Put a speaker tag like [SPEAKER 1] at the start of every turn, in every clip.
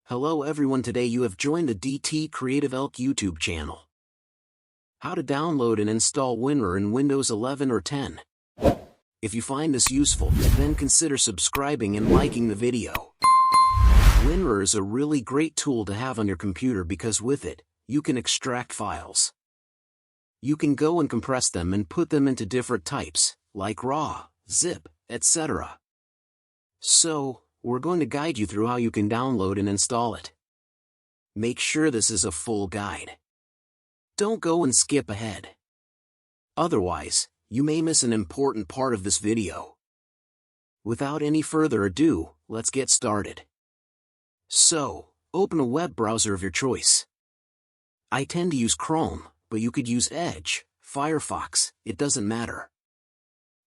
[SPEAKER 1] Hello everyone, today you have joined the DTCREATIVELK YouTube channel. How to download and install WinRAR in Windows 11 or 10. If you find this useful, then consider subscribing and liking the video. WinRAR is a really great tool to have on your computer because with it, you can extract files. You can go and compress them and put them into different types, like RAR, ZIP, etc. So, we're going to guide you through how you can download and install it. Make sure this is a full guide. Don't go and skip ahead. Otherwise, you may miss an important part of this video. Without any further ado, let's get started. So, open a web browser of your choice. I tend to use Chrome, but you could use Edge, Firefox, it doesn't matter.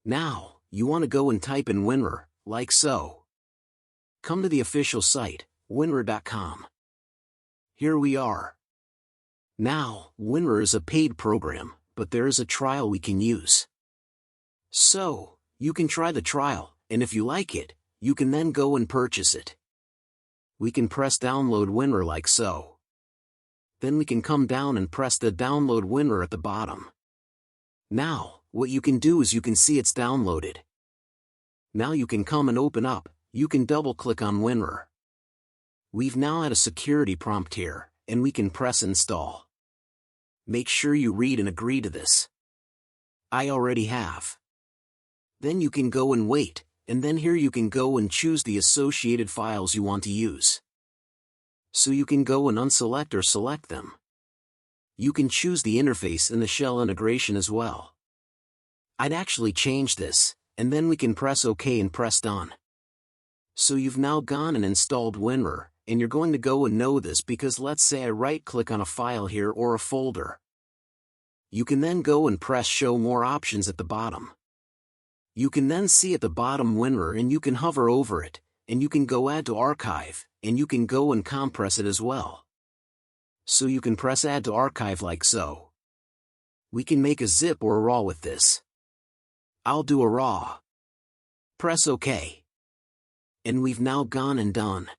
[SPEAKER 1] Now, you want to go and type in WinRAR, like so. Come to the official site, WinRAR.com. Here we are. Now, WinRAR is a paid program, but there is a trial we can use. So, you can try the trial, and if you like it, you can then go and purchase it. We can press download WinRAR like so. Then we can come down and press the download WinRAR at the bottom. Now, what you can do is you can see it's downloaded. Now you can come and open up. You can double-click on WinRAR. We've now had a security prompt here, and we can press install. Make sure you read and agree to this. I already have. Then you can go and wait, and then here you can go and choose the associated files you want to use. So you can go and unselect or select them. You can choose the interface and the shell integration as well. I'd actually change this, and then we can press OK and press done. So you've now gone and installed WinRAR, and you're going to go and know this because let's say I right-click on a file here or a folder. You can then go and press Show More Options at the bottom. You can then see at the bottom WinRAR and you can hover over it, and you can go Add to Archive, and you can go and compress it as well. So you can press Add to Archive like so. We can make a zip or a RAW with this. I'll do a RAW. Press OK. And we've now gone and done.